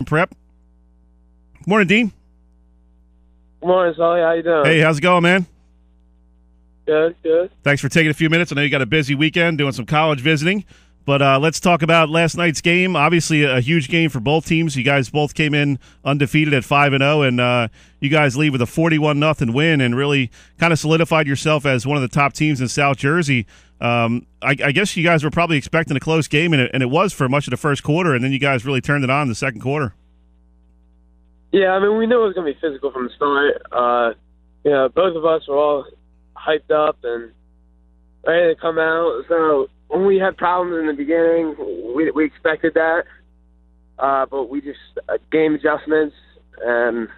Prep. Morning, Dean. Good morning, Sully. How you doing? Hey, how's it going, man? Good. Thanks for taking a few minutes. I know you got a busy weekend doing some college visiting, but let's talk about last night's game. Obviously, a huge game for both teams. You guys both came in undefeated at 5-0, and you guys leave with a 41-0 win and really kind of solidified yourself as one of the top teams in South Jersey. I guess you guys were probably expecting a close game, and it was for much of the first quarter, and then you guys really turned it on in the second quarter. Yeah, I mean, we knew it was going to be physical from the start. Both of us were all hyped up and ready to come out. So when we had problems in the beginning, we expected that. But we just game adjustments, and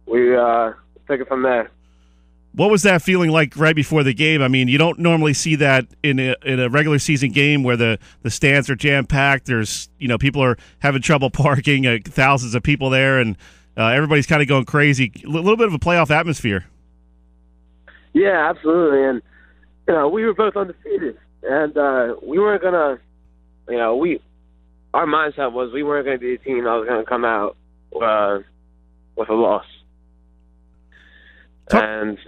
we took it from there. What was that feeling like right before the game? I mean, you don't normally see that in a regular season game where the stands are jam-packed. There's, people are having trouble parking, thousands of people there, and everybody's kind of going crazy. A little bit of a playoff atmosphere. Yeah, absolutely. And, we were both undefeated. And we weren't going to, our mindset was we weren't going to be a team that was going to come out with a loss. And,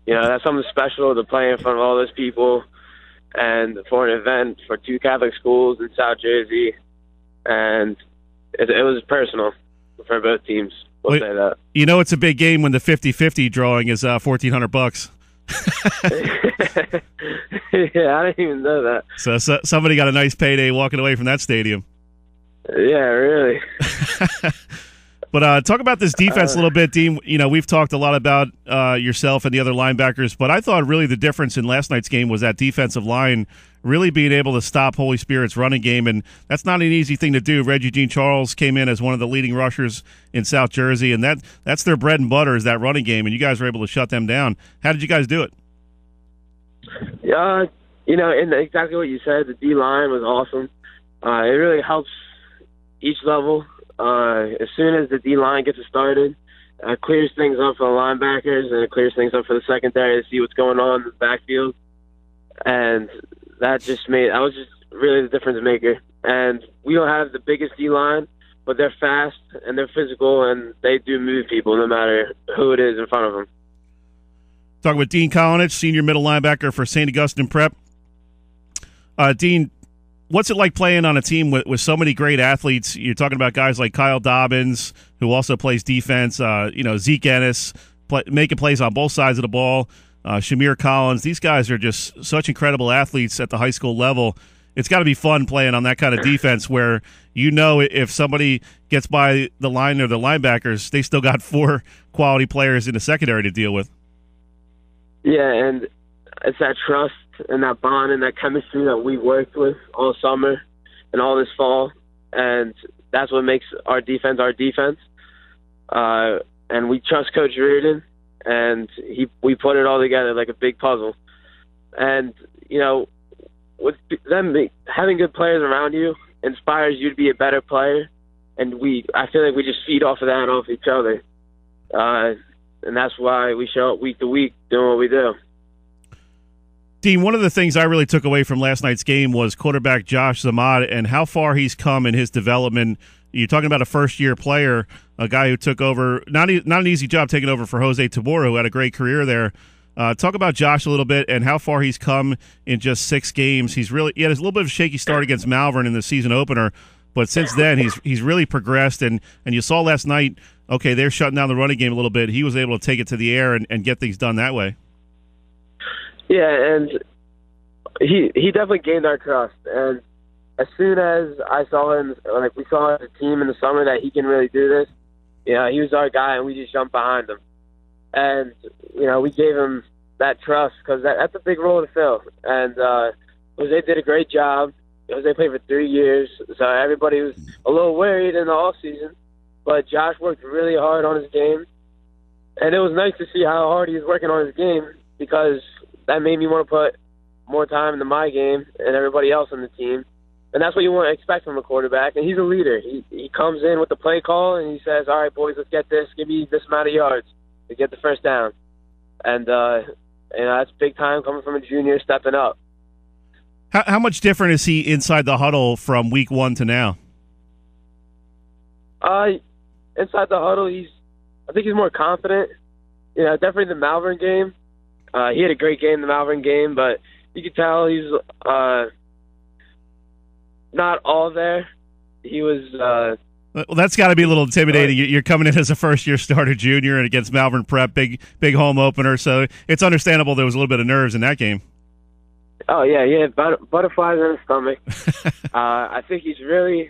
that's something special to play in front of all those people and for an event for two Catholic schools in South Jersey. And it was personal for both teams. We'll say that. It's a big game when the 50-50 drawing is $1,400. Yeah, I didn't even know that. So somebody got a nice payday walking away from that stadium. Yeah, really. But talk about this defense a little bit, Dean. We've talked a lot about yourself and the other linebackers, but I thought really the difference in last night's game was that defensive line really being able to stop Holy Spirit's running game, and that's not an easy thing to do. Reggie Jean Charles came in as one of the leading rushers in South Jersey, and that's their bread and butter is that running game, and you guys were able to shut them down. How did you guys do it? Yeah, and exactly what you said, the D-line was awesome. It really helps each level. As soon as the D-line gets started, it clears things up for the linebackers, and it clears things up for the secondary to see what's going on in the backfield. And that was just really the difference maker. And we don't have the biggest D-line, but they're fast and they're physical, and they do move people no matter who it is in front of them. Talking with Dean Kolonich, senior middle linebacker for St. Augustine Prep. Dean, what's it like playing on a team with so many great athletes? You're talking about guys like Kyle Dobbins, who also plays defense, Zeke Ennis, making plays on both sides of the ball, Shamir Collins. These guys are just such incredible athletes at the high school level. It's got to be fun playing on that kind of defense where if somebody gets by the line or the linebackers, they still got four quality players in the secondary to deal with. Yeah, and it's that trust and that bond and that chemistry that we worked with all summer and all this fall, and that's what makes our defense our defense. And we trust Coach Reardon, and we put it all together like a big puzzle. And with them having good players around you inspires you to be a better player, and I feel like we just feed off of that and off each other. And that's why we show up week to week doing what we do. Dean, one of the things I really took away from last night's game was quarterback Josh Zamad and how far he's come in his development. You're talking about a first-year player, a guy who took over, not an easy job taking over for Jose Tabora, who had a great career there. Talk about Josh a little bit and how far he's come in just 6 games. He had a little bit of a shaky start against Malvern in the season opener, but since then he's really progressed. And you saw last night, okay, they're shutting down the running game a little bit. He was able to take it to the air and get things done that way. Yeah, and he definitely gained our trust. And as soon as I saw him, like we saw as a team in the summer that he can really do this, he was our guy, and we just jumped behind him. And, we gave him that trust because that's a big role to fill. And Jose did a great job. Jose played for 3 years, so everybody was a little worried in the offseason. But Josh worked really hard on his game. And it was nice to see how hard he was working on his game because that made me want to put more time into my game and everybody else on the team. And that's what you want to expect from a quarterback. And he's a leader. He comes in with the play call, and he says, all right, boys, let's get this. Give me this amount of yards to get the first down. And that's big time coming from a junior stepping up. How much different is he inside the huddle from week 1 to now? Inside the huddle, I think he's more confident. Definitely the Malvern game. He had a great game, the Malvern game, but you could tell he's not all there. He was. Well, that's got to be a little intimidating. You're coming in as a first-year starter junior and against Malvern Prep, big home opener. So it's understandable there was a little bit of nerves in that game. Oh yeah, he had butterflies in his stomach. I think he's really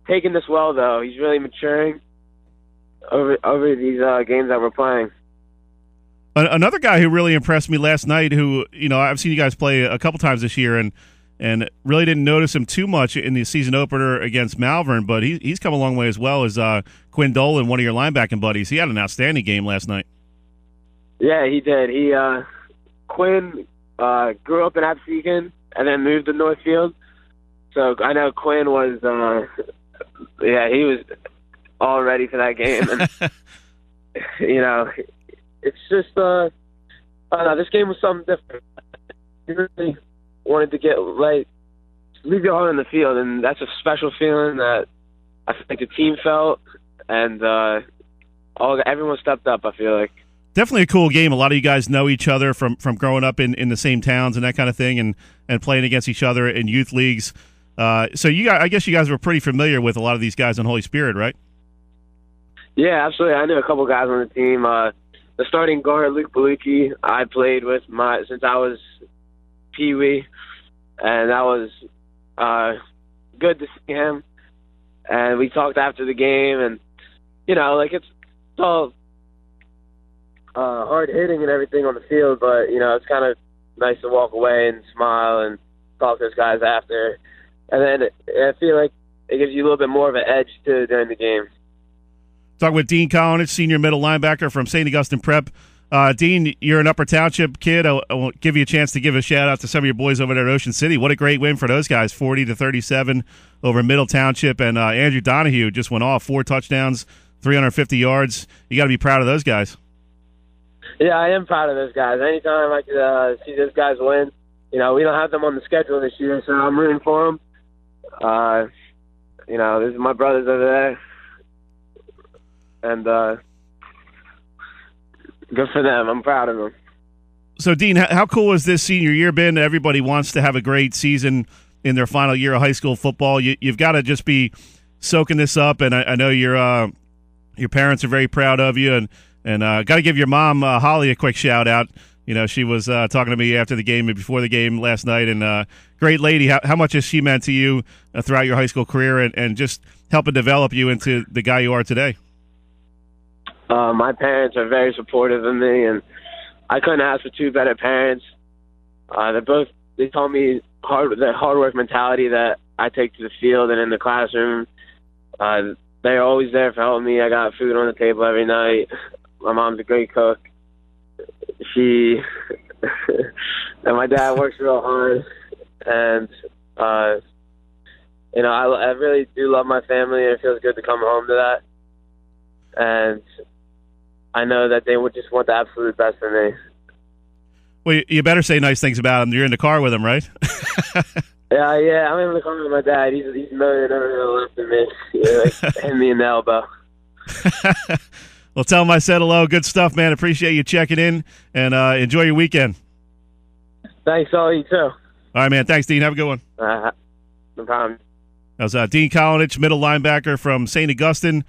taking this well, though. He's really maturing over these games that we're playing. Another guy who really impressed me last night, who I've seen you guys play a couple times this year, and really didn't notice him too much in the season opener against Malvern, but he's come a long way as well as Quinn Dolan, one of your linebacking buddies. He had an outstanding game last night. Yeah, he did. Quinn grew up in Absecon and then moved to Northfield. So I know Quinn was, he was all ready for that game. And, it's just, I don't know, this game was something different. He really wanted to leave your heart on the field, and that's a special feeling that I think the team felt, and everyone stepped up, I feel like. Definitely a cool game. A lot of you guys know each other from growing up in the same towns and that kind of thing, and playing against each other in youth leagues. So I guess you guys were pretty familiar with a lot of these guys on Holy Spirit, right? Yeah, absolutely. I knew a couple guys on the team. The starting guard, Luke Bellucci, I played with since I was Pee-wee, and that was good to see him. And we talked after the game, and it's all hard hitting and everything on the field, but it's kind of nice to walk away and smile and talk to those guys after. And then I feel like it gives you a little bit more of an edge too during the game. Talking with Dean Kolonich, senior middle linebacker from St. Augustine Prep. Dean, you're an Upper Township kid. I will give you a chance to give a shout-out to some of your boys over there at Ocean City. What a great win for those guys, 40-37 over Middle Township. And Andrew Donahue just went off, 4 touchdowns, 350 yards. You got to be proud of those guys. Yeah, I am proud of those guys. Anytime I can see those guys win, we don't have them on the schedule this year, so I'm rooting for them. This is my brothers over there. And good for them. I'm proud of them. So, Dean, how cool has this senior year been? Everybody wants to have a great season in their final year of high school football. You've got to just be soaking this up, and I know your parents are very proud of you, and got to give your mom, Holly, a quick shout-out. She was talking to me after the game and before the game last night, and great lady. How much has she meant to you throughout your high school career and just helping develop you into the guy you are today? My parents are very supportive of me, and I couldn't ask for 2 better parents. They taught me the hard work mentality that I take to the field and in the classroom. They're always there for helping me. I got food on the table every night. My mom's a great cook. And my dad works real hard, and I really do love my family, and it feels good to come home to that. And I know that they would just want the absolute best for me. Well, you better say nice things about him. You're in the car with him, right? Yeah, I'm in the car with my dad. He's a million over left of me. Hitting me in the elbow. Well, tell him I said hello. Good stuff, man. Appreciate you checking in, and enjoy your weekend. Thanks, all you too. All right, man. Thanks, Dean. Have a good one. No problem. That was Dean Kolonich, middle linebacker from St. Augustine.